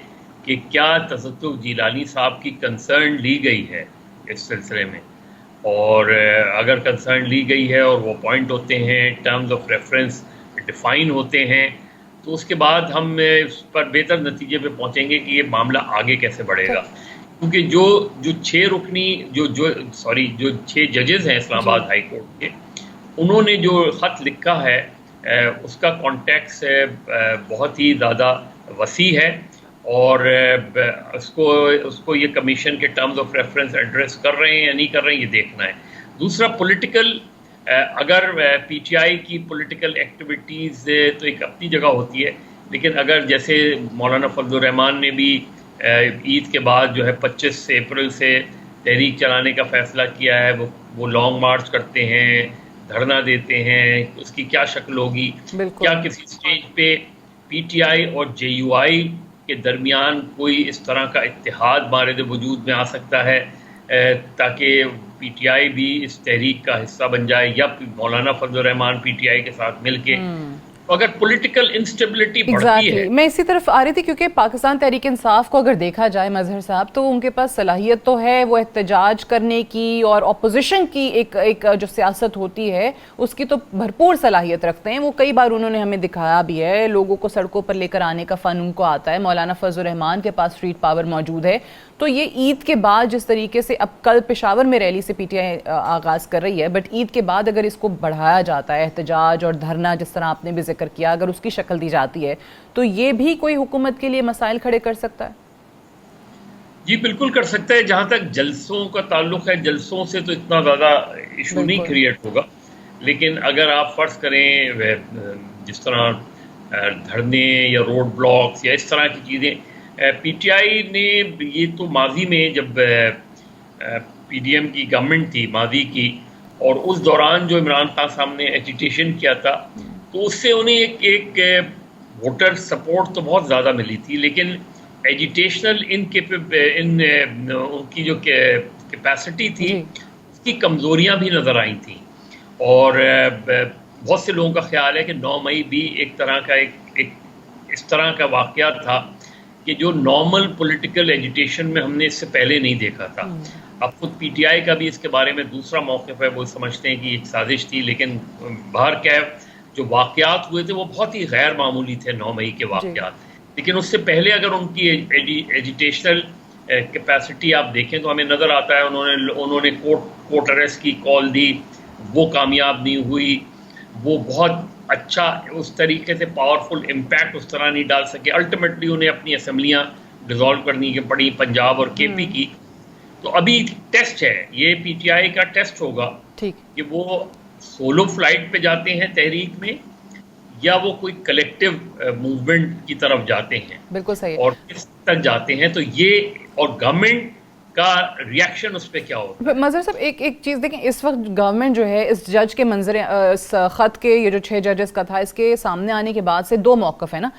کہ کیا تصدق جیلانی صاحب کی کنسرن لی گئی ہے اس سلسلے میں، اور اگر کنسرن لی گئی ہے اور وہ پوائنٹ ہوتے ہیں، ٹرمز آف ریفرنس ڈیفائن ہوتے ہیں، تو اس کے بعد ہم اس پر بہتر نتیجے پہ پہنچیں گے کہ یہ معاملہ آگے کیسے بڑھے گا۔ کیونکہ جو 6 رکنی جو 6 ججز ہیں اسلام آباد ہائی کورٹ کے، انہوں نے جو خط لکھا ہے اس کا کانٹیکس بہت ہی زیادہ وسیع ہے، اور اس کو یہ کمیشن کے ٹرمز آف ریفرنس ایڈریس کر رہے ہیں یا نہیں کر رہے ہیں یہ دیکھنا ہے۔ دوسرا پولیٹیکل، اگر PTI کی پولیٹیکل ایکٹیویٹیز تو ایک اپنی جگہ ہوتی ہے، لیکن اگر جیسے مولانا فضل الرحمان نے بھی عید کے بعد جو ہے 25 اپریل سے تحریک چلانے کا فیصلہ کیا ہے، وہ لانگ مارچ کرتے ہیں، دھرنا دیتے ہیں، اس کی کیا شکل ہوگی؟ کیا کسی سٹیج پہ PTI اور JUI کے درمیان کوئی اس طرح کا اتحاد مارد وجود میں آ سکتا ہے تاکہ PTI بھی اس تحریک کا حصہ بن جائے، یا مولانا فضل الرحمان PTI کے ساتھ مل کے تو اگر پولیٹیکل انسٹیبلٹی بڑھتی ہے. میں اسی طرف آ رہی تھی کیونکہ پاکستان تحریک انصاف کو اگر دیکھا جائے مظہر صاحب تو ان کے پاس صلاحیت تو ہے وہ احتجاج کرنے کی اور اپوزیشن کی ایک جو سیاست ہوتی ہے اس کی تو بھرپور صلاحیت رکھتے ہیں. وہ کئی بار انہوں نے ہمیں دکھایا بھی ہے, لوگوں کو سڑکوں پر لے کر آنے کا فن ان کو آتا ہے. مولانا فضل الرحمان کے پاس اسٹریٹ پاور موجود ہے. تو یہ عید کے بعد جس طریقے سے اب کل پشاور میں ریلی سے پی ٹی آئی آغاز کر رہی ہے, بٹ عید کے بعد اگر اس کو بڑھایا جاتا ہے احتجاج اور دھرنا جس طرح آپ نے بھی ذکر کیا, اگر اس کی شکل دی جاتی ہے تو یہ بھی کوئی حکومت کے لیے مسائل کھڑے کر سکتا ہے؟ جی بالکل کر سکتا ہے. جہاں تک جلسوں کا تعلق ہے, جلسوں سے تو اتنا زیادہ ایشو نہیں کریٹ ہوگا, لیکن اگر آپ فرض کریں جس طرح دھرنے یا روڈ بلاکس یا اس طرح کی چیزیں, پی ٹی آئی نے یہ تو ماضی میں جب پی ڈی ایم کی گورنمنٹ تھی ماضی کی, اور اس دوران جو عمران خان صاحب نے ایجیٹیشن کیا تھا تو اس سے انہیں ایک ووٹر سپورٹ تو بہت زیادہ ملی تھی, لیکن ایجیٹیشنل ان کی جو کیپیسٹی تھی اس کی کمزوریاں بھی نظر آئی تھیں. اور بہت سے لوگوں کا خیال ہے کہ 9 مئی بھی ایک طرح کا ایک اس طرح کا واقعہ تھا کہ جو نارمل پولیٹیکل ایجیٹیشن میں ہم نے اس سے پہلے نہیں دیکھا تھا. اب خود پی ٹی آئی کا بھی اس کے بارے میں دوسرا موقف ہے, وہ سمجھتے ہیں کہ ایک سازش تھی, لیکن باہر کیف جو واقعات ہوئے تھے وہ بہت ہی غیر معمولی تھے 9 مئی کے واقعات. لیکن اس سے پہلے اگر ان کی ایجیٹیشنل کیپیسٹی آپ دیکھیں تو ہمیں نظر آتا ہے انہوں نے کورٹ اریسٹ کی کال دی, وہ کامیاب نہیں ہوئی. وہ بہت اچھا اس طریقے سے پاورفل امپیکٹ اس طرح نہیں ڈال سکے. الٹیمیٹلی انہیں اپنی اسمبلیاں ڈیزالو کرنی پڑی پنجاب اور کے پی کی. تو ابھی ٹیسٹ ہے, یہ پی ٹی آئی کا ٹیسٹ ہوگا کہ وہ سولو فلائٹ پہ جاتے ہیں تحریک میں یا وہ کوئی کلیکٹیو موومنٹ کی طرف جاتے ہیں. بالکل صحیح. اور کس تک جاتے ہیں, تو یہ اور گورنمنٹ کا ریاکشن اس پہ کیا ہوگا. مظہر صاحب ایک چیز دیکھیں, اس وقت گورنمنٹ جو ہے اس جج کے منظر اس خط کے, یہ جو 6 ججز کا تھا, اس کے سامنے آنے کے بعد سے 2 موقف ہیں نا.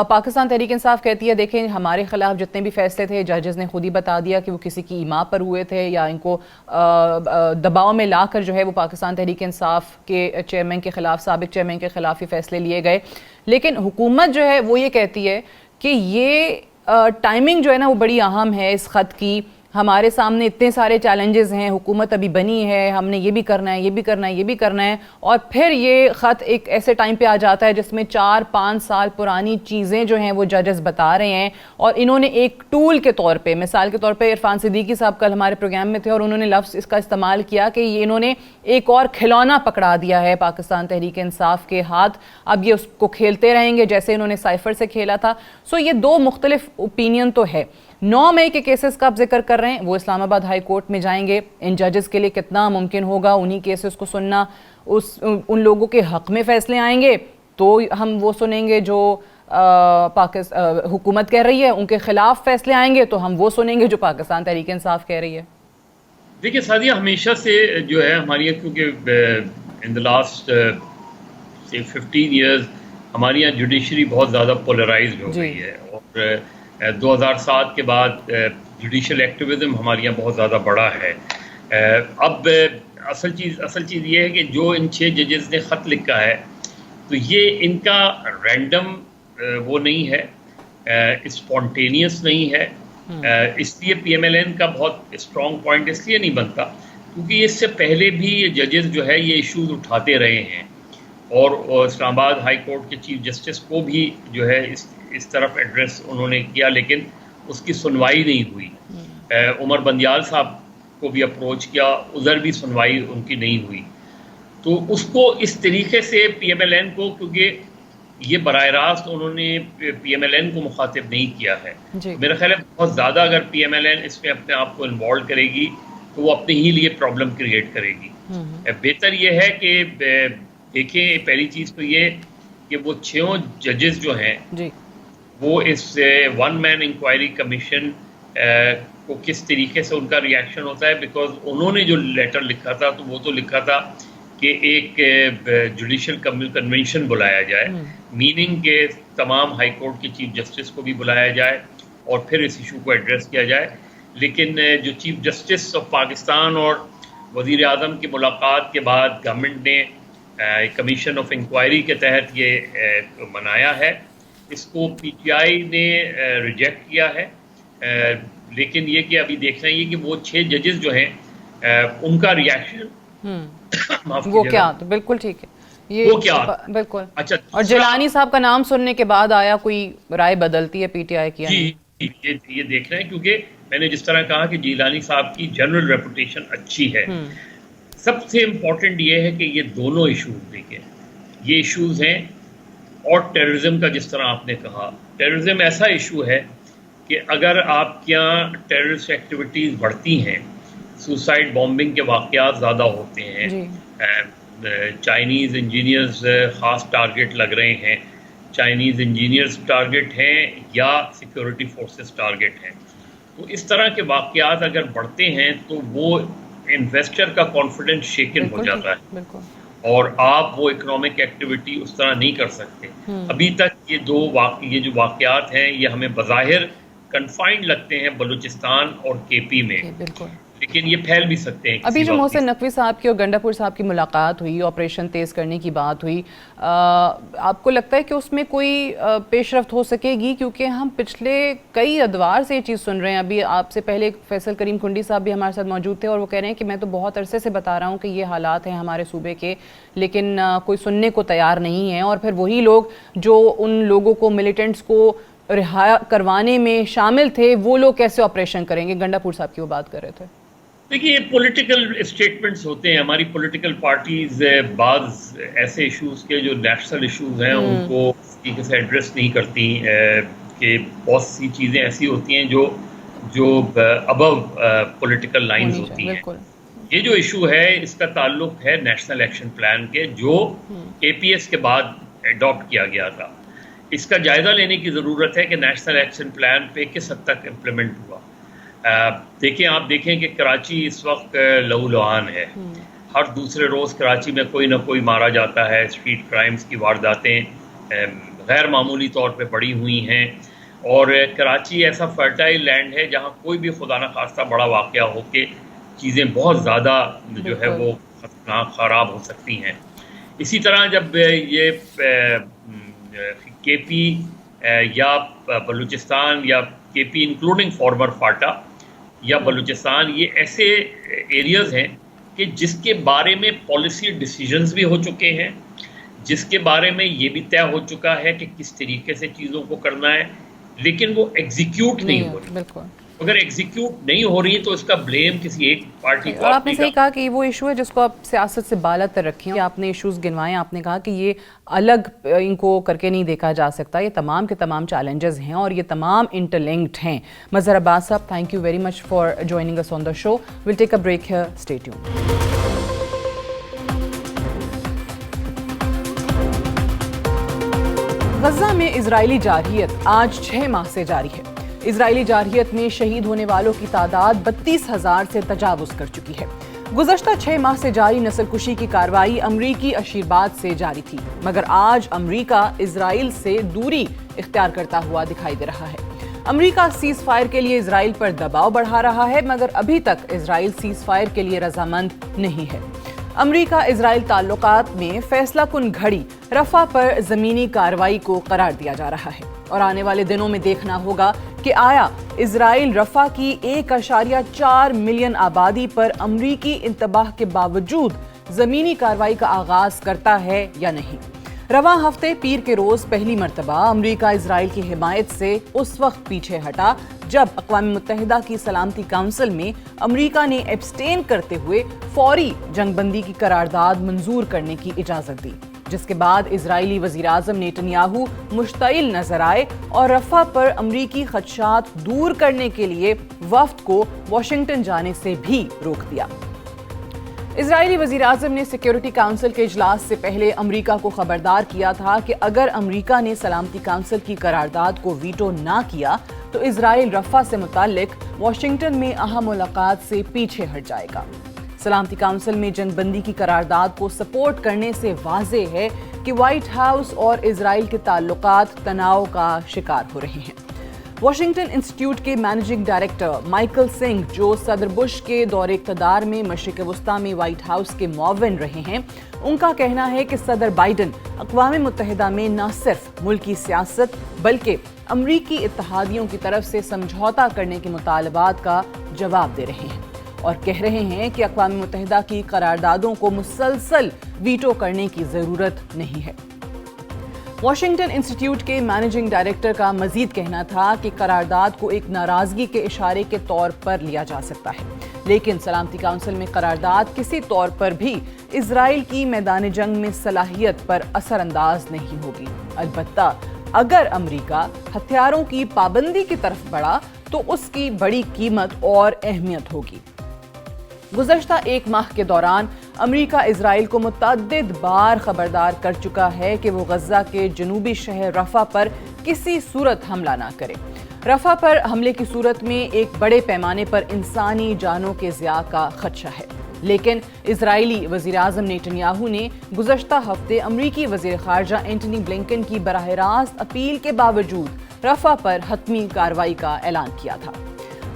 پاکستان تحریک انصاف کہتی ہے دیکھیں ہمارے خلاف جتنے بھی فیصلے تھے ججز نے خود ہی بتا دیا کہ وہ کسی کی ایما پر ہوئے تھے یا ان کو دباؤ میں لا کر جو ہے وہ پاکستان تحریک انصاف کے چیئرمین کے خلاف, سابق چیئرمین کے خلاف یہ فیصلے لیے گئے. لیکن حکومت جو ہے وہ یہ کہتی ہے کہ یہ ٹائمنگ جو ہے نا وہ بڑی اہم ہے اس خط کی. ہمارے سامنے اتنے سارے چیلنجز ہیں, حکومت ابھی بنی ہے, ہم نے یہ بھی کرنا ہے, یہ بھی کرنا ہے, یہ بھی کرنا ہے, اور پھر یہ خط ایک ایسے ٹائم پہ آ جاتا ہے جس میں 4-5 سال پرانی چیزیں جو ہیں وہ ججز بتا رہے ہیں. اور انہوں نے ایک ٹول کے طور پہ, مثال کے طور پہ عرفان صدیقی صاحب کل ہمارے پروگرام میں تھے اور انہوں نے لفظ اس کا استعمال کیا کہ یہ انہوں نے ایک اور کھلونا پکڑا دیا ہے پاکستان تحریک انصاف کے ہاتھ, اب یہ اس کو کھیلتے رہیں گے جیسے انہوں نے سائفر سے کھیلا تھا. سو یہ 2 مختلف اوپینین تو ہے. 9 مئی کے کیسز کا آپ ذکر کر رہے ہیں, وہ اسلام آباد ہائی کورٹ میں جائیں گے. ان ججز کے لیے کتنا ممکن ہوگا انہی کیسز کو سننا؟ ان لوگوں کے حق میں فیصلے آئیں گے تو ہم وہ سنیں گے جو حکومت کہہ رہی ہے, ان کے خلاف فیصلے آئیں گے تو ہم وہ سنیں گے جو پاکستان تحریک انصاف کہہ رہی ہے. دیکھیے سعدیہ, ہمیشہ سے جو ہے ہماری, کیونکہ ان دا لاسٹ 15 ایئرز ہماری یہاں جوڈیشری بہت زیادہ پولرائزڈ ہو گئی ہے, اور 2007 کے بعد جوڈیشل ایکٹیویزم ہمارے یہاں بہت زیادہ بڑا ہے. اب اصل چیز یہ ہے کہ جو ان 6 ججز نے خط لکھا ہے تو یہ ان کا رینڈم وہ نہیں ہے, اسپونٹینیس نہیں ہے. اس لیے پی ایم ایل این کا بہت اسٹرانگ پوائنٹ اس لیے نہیں بنتا کیونکہ اس سے پہلے بھی یہ ججز جو ہے یہ ایشوز اٹھاتے رہے ہیں, اور اسلام آباد ہائی کورٹ کے چیف جسٹس کو بھی جو ہے اس طرف ایڈریس انہوں نے کیا, لیکن اس کی سنوائی نہیں ہوئی. عمر بندیال صاحب کو بھی اپروچ کیا, ادھر بھی سنوائی ان کی نہیں ہوئی. تو اس کو اس طریقے سے پی ایم ایل این کو, کیونکہ یہ براہ راست انہوں نے پی ایم ایل این کو مخاطب نہیں کیا ہے. میرا خیال ہے بہت زیادہ اگر پی ایم ایل این اس میں اپنے آپ کو انوالو کرے گی تو وہ اپنے ہی لیے پرابلم کریٹ کرے گی. بہتر یہ ہے کہ دیکھیں, پہلی چیز تو یہ کہ وہ 6 ججز جو ہیں وہ اس 1 مین انکوائری کمیشن کو کس طریقے سے ان کا ریاکشن ہوتا ہے. بیکاز انہوں نے جو لیٹر لکھا تھا تو وہ تو لکھا تھا کہ ایک جوڈیشل کنونشن بلایا جائے, میننگ کہ تمام ہائی کورٹ کے چیف جسٹس کو بھی بلایا جائے اور پھر اس ایشو کو ایڈریس کیا جائے. لیکن جو چیف جسٹس آف پاکستان اور وزیر اعظم کی ملاقات کے بعد گورنمنٹ نے کمیشن آف انکوائری کے تحت یہ منایا ہے. اس کو پی ٹی آئی نے ریجیکٹ کیا ہے, لیکن یہ کہ ابھی دیکھنا یہ کہ وہ 6 ججز جو ہیں ان کا ریئیکشن وہ کیا, تو بالکل ٹھیک ہے یہ وہ کیا بالکل. اچھا, اور جیلانی صاحب کا نام سننے کے بعد آیا کوئی رائے بدلتی ہے پی ٹی آئی کی؟ جی یہ دیکھنا ہے, کیونکہ میں نے جس طرح کہا کہ جیلانی صاحب کی جنرل ریپوٹیشن اچھی ہے. سب سے امپورٹنٹ یہ ہے کہ یہ دونوں ایشوز دیکھیں, یہ ایشوز ہیں. اور ٹیررزم کا جس طرح آپ نے کہا, ٹیررزم ایسا ایشو ہے کہ اگر آپ کے یہاں ٹیررسٹ ایکٹیویٹیز بڑھتی ہیں, سوسائڈ بامبنگ کے واقعات زیادہ ہوتے ہیں, چائنیز انجینئرز خاص ٹارگٹ لگ رہے ہیں, چائنیز انجینئرز ٹارگٹ ہیں یا سیکورٹی فورسز ٹارگٹ ہیں, تو اس طرح کے واقعات اگر بڑھتے ہیں تو وہ انویسٹر کا کانفیڈنس شیکن ہو جاتا ہے, اور آپ وہ اکنامک ایکٹیویٹی اس طرح نہیں کر سکتے. ابھی تک یہ جو واقعات ہیں یہ ہمیں بظاہر کنفائنڈ لگتے ہیں بلوچستان اور کے پی میں, لیکن یہ پھیل بھی سکتے ہیں. ابھی جو محسن نقوی صاحب کی اور گنڈا پور صاحب کی ملاقات ہوئی, آپریشن تیز کرنے کی بات ہوئی, آپ کو لگتا ہے کہ اس میں کوئی پیش رفت ہو سکے گی؟ کیونکہ ہم پچھلے کئی ادوار سے یہ چیز سن رہے ہیں. ابھی آپ سے پہلے فیصل کریم کنڈی صاحب بھی ہمارے ساتھ موجود تھے اور وہ کہہ رہے ہیں کہ میں تو بہت عرصے سے بتا رہا ہوں کہ یہ حالات ہیں ہمارے صوبے کے, لیکن کوئی سننے کو تیار نہیں ہے. اور پھر وہی لوگ جو ان لوگوں کو, ملیٹنٹس کو رہا کروانے میں شامل تھے, وہ لوگ کیسے آپریشن کریں گے؟ گنڈا پور صاحب کی وہ بات کر رہے تھے. دیکھیے, پولیٹیکل اسٹیٹمنٹس ہوتے ہیں. ہماری پولیٹیکل پارٹیز بعض ایسے ایشوز کے جو نیشنل ایشوز ہیں ان کو اس طریقے سے ایڈریس نہیں کرتی, کہ بہت سی چیزیں ایسی ہوتی ہیں جو ابو پولیٹیکل لائنز ہوتی ہیں. یہ جو ایشو ہے اس کا تعلق ہے نیشنل ایکشن پلان کے, جو اے پی ایس کے بعد اڈاپٹ کیا گیا تھا. اس کا جائزہ لینے کی ضرورت ہے کہ نیشنل ایکشن پلان پہ کس حد تک امپلیمنٹ ہوا. آپ دیکھیں کہ کراچی اس وقت لہو لہان ہے. ہر دوسرے روز کراچی میں کوئی نہ کوئی مارا جاتا ہے. اسٹریٹ کرائمز کی وارداتیں غیر معمولی طور پہ بڑھی ہوئی ہیں, اور کراچی ایسا فرٹائل لینڈ ہے جہاں کوئی بھی خدا نہ خواستہ بڑا واقعہ ہو کے چیزیں بہت زیادہ جو ہے وہ خراب ہو سکتی ہیں. اسی طرح جب یہ کے پی یا بلوچستان یا کے پی انکلوڈنگ فارمر فاٹا یا بلوچستان, یہ ایسے ایریاز ہیں کہ جس کے بارے میں پالیسی ڈیسیجنز بھی ہو چکے ہیں, جس کے بارے میں یہ بھی طے ہو چکا ہے کہ کس طریقے سے چیزوں کو کرنا ہے, لیکن وہ ایگزیکیوٹ نہیں ہو رہی. اگر ایگزیکیوٹ نہیں ہو رہی تو اس کا بلیم کسی ایک پارٹی کو. اور آپ نے صحیح کہا کہ وہ ایشو ہے جس کو آپ سیاست سے بالا تر رکھیں. آپ نے ایشوز گنوائے, آپ نے کہا کہ یہ الگ ان کو کر کے نہیں دیکھا جا سکتا, یہ تمام کے تمام چیلنجز ہیں اور یہ تمام انٹرلنکڈ ہیں. مظہر عباس صاحب, thank you very much for joining اس on the show. We'll take a break here, stay tuned. Gaza میں اسرائیلی جارحیت آج 6 ماہ سے جاری ہے. اسرائیلی جارحیت میں شہید ہونے والوں کی تعداد 32,000 سے تجاوز کر چکی ہے. گزشتہ 6 ماہ سے جاری نسل کشی کی کارروائی امریکی اشیرباد سے جاری تھی, مگر آج امریکہ اسرائیل سے دوری اختیار کرتا ہوا دکھائی دے رہا ہے. امریکہ سیز فائر کے لیے اسرائیل پر دباؤ بڑھا رہا ہے, مگر ابھی تک اسرائیل سیز فائر کے لیے رضامند نہیں ہے. امریکہ اسرائیل تعلقات میں فیصلہ کن گھڑی رفح پر زمینی کارروائی کو قرار دیا جا رہا ہے, اور آنے والے دنوں میں دیکھنا ہوگا کہ آیا اسرائیل رفح کی 1.4 ملین آبادی پر امریکی انتباہ کے باوجود زمینی کارروائی کا آغاز کرتا ہے یا نہیں. رواں ہفتے پیر کے روز پہلی مرتبہ امریکہ اسرائیل کی حمایت سے اس وقت پیچھے ہٹا جب اقوام متحدہ کی سلامتی کونسل میں امریکہ نے ایبسٹین کرتے ہوئے فوری جنگ بندی کی قرارداد منظور کرنے کی اجازت دی, جس کے بعد اسرائیلی وزیر اعظم نیتنیاہو مشتعل نظر آئے اور رفح پر امریکی خدشات دور کرنے کے لیے وفد کو واشنگٹن جانے سے بھی روک دیا. اسرائیلی وزیر اعظم نے سیکیورٹی کونسل کے اجلاس سے پہلے امریکہ کو خبردار کیا تھا کہ اگر امریکہ نے سلامتی کونسل کی قرارداد کو ویٹو نہ کیا تو اسرائیل رفح سے متعلق واشنگٹن میں اہم ملاقات سے پیچھے ہٹ جائے گا. سلامتی کونسل میں جنگ بندی کی قرارداد کو سپورٹ کرنے سے واضح ہے کہ وائٹ ہاؤس اور اسرائیل کے تعلقات تناؤ کا شکار ہو رہے ہیں. واشنگٹن انسٹیٹیوٹ کے مینیجنگ ڈائریکٹر مائیکل سنگھ، جو صدر بش کے دور اقتدار میں مشرق وسطیٰ میں وائٹ ہاؤس کے معاون رہے ہیں، ان کا کہنا ہے کہ صدر بائیڈن اقوام متحدہ میں نہ صرف ملکی سیاست بلکہ امریکی اتحادیوں کی طرف سے سمجھوتا کرنے کے مطالبات کا جواب دے رہے ہیں اور کہہ رہے ہیں کہ اقوام متحدہ کی قراردادوں کو مسلسل ویٹو کرنے کی ضرورت نہیں ہے۔ واشنگٹن انسٹیٹیوٹ کے مینیجنگ ڈائریکٹر کا مزید کہنا تھا کہ قرارداد کو ایک ناراضگی کے اشارے کے طور پر لیا جا سکتا ہے، لیکن سلامتی کونسل میں قرارداد کسی طور پر بھی اسرائیل کی میدان جنگ میں صلاحیت پر اثر انداز نہیں ہوگی۔ البتہ اگر امریکہ ہتھیاروں کی پابندی کی طرف بڑھا تو اس کی بڑی قیمت اور اہمیت ہوگی۔ گزشتہ ایک ماہ کے دوران امریکہ اسرائیل کو متعدد بار خبردار کر چکا ہے کہ وہ غزہ کے جنوبی شہر رفح پر کسی صورت حملہ نہ کرے۔ رفح پر حملے کی صورت میں ایک بڑے پیمانے پر انسانی جانوں کے ضیاع کا خدشہ ہے، لیکن اسرائیلی وزیر اعظم نیتن نے گزشتہ ہفتے امریکی وزیر خارجہ اینٹنی بلنکن کی براہ راست اپیل کے باوجود رفح پر حتمی کارروائی کا اعلان کیا تھا۔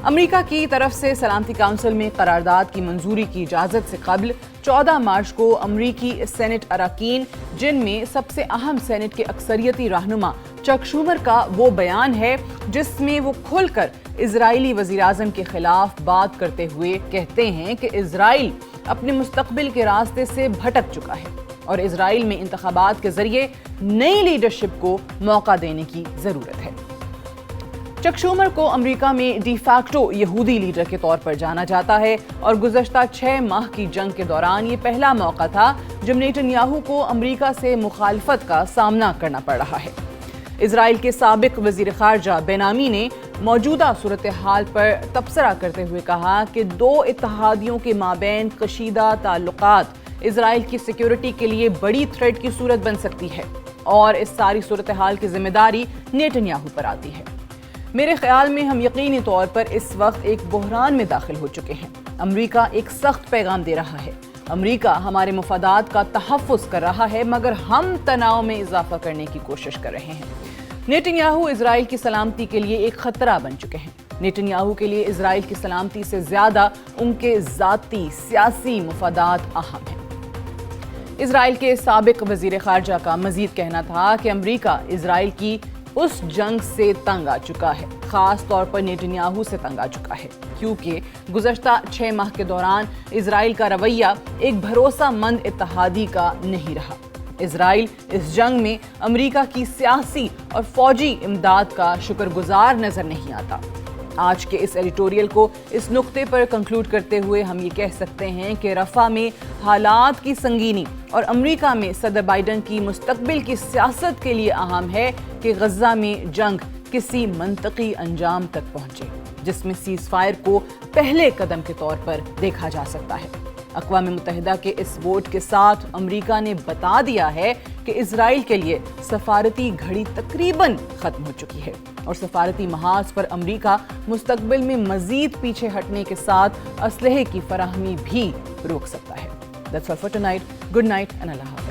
امریکہ کی طرف سے سلامتی کونسل میں قرارداد کی منظوری کی اجازت سے قبل 14 مارچ کو امریکی سینٹ اراکین، جن میں سب سے اہم سینٹ کے اکثریتی رہنما چک شومر کا وہ بیان ہے جس میں وہ کھل کر اسرائیلی وزیر اعظم کے خلاف بات کرتے ہوئے کہتے ہیں کہ اسرائیل اپنے مستقبل کے راستے سے بھٹک چکا ہے اور اسرائیل میں انتخابات کے ذریعے نئی لیڈرشپ کو موقع دینے کی ضرورت ہے۔ چک شومر کو امریکہ میں ڈی فیکٹو یہودی لیڈر کے طور پر جانا جاتا ہے اور گزشتہ 6 ماہ کی جنگ کے دوران یہ پہلا موقع تھا جب نیتن کو امریکہ سے مخالفت کا سامنا کرنا پڑ رہا ہے۔ اسرائیل کے سابق وزیر خارجہ بینامی نے موجودہ صورتحال پر تبصرہ کرتے ہوئے کہا کہ دو اتحادیوں کے مابین کشیدہ تعلقات اسرائیل کی سیکیورٹی کے لیے بڑی تھریٹ کی صورت بن سکتی ہے اور اس ساری صورتحال کی ذمہ داری نیتن پر آتی ہے۔ میرے خیال میں ہم یقینی طور پر اس وقت ایک بحران میں داخل ہو چکے ہیں۔ امریکہ ایک سخت پیغام دے رہا ہے۔ امریکہ ہمارے مفادات کا تحفظ کر رہا ہے مگر ہم تناؤ میں اضافہ کرنے کی کوشش کر رہے ہیں۔ نیتن اسرائیل کی سلامتی کے لیے ایک خطرہ بن چکے ہیں۔ نیتن کے لیے اسرائیل کی سلامتی سے زیادہ ان کے ذاتی سیاسی مفادات اہم ہیں۔ اسرائیل کے سابق وزیر خارجہ کا مزید کہنا تھا کہ امریکہ اسرائیل کی اس جنگ سے تنگ آ چکا ہے، خاص طور پر نیتن سے تنگ آ چکا ہے، کیونکہ گزشتہ 6 ماہ کے دوران اسرائیل کا رویہ ایک بھروسہ مند اتحادی کا نہیں رہا۔ اسرائیل اس جنگ میں امریکہ کی سیاسی اور فوجی امداد کا شکر گزار نظر نہیں آتا۔ آج کے اس ایڈیٹوریل کو اس نقطے پر کنکلوڈ کرتے ہوئے ہم یہ کہہ سکتے ہیں کہ رفح میں حالات کی سنگینی اور امریکہ میں صدر بائیڈن کی مستقبل کی سیاست کے لیے اہم ہے کہ غزہ میں جنگ کسی منطقی انجام تک پہنچے، جس میں سیز فائر کو پہلے قدم کے طور پر دیکھا جا سکتا ہے۔ اقوام متحدہ کے اس ووٹ کے ساتھ امریکہ نے بتا دیا ہے کہ اسرائیل کے لیے سفارتی گھڑی تقریباً ختم ہو چکی ہے اور سفارتی محاذ پر امریکہ مستقبل میں مزید پیچھے ہٹنے کے ساتھ اسلحے کی فراہمی بھی روک سکتا ہے۔ That's all for tonight. Good night and Allah Hafiz.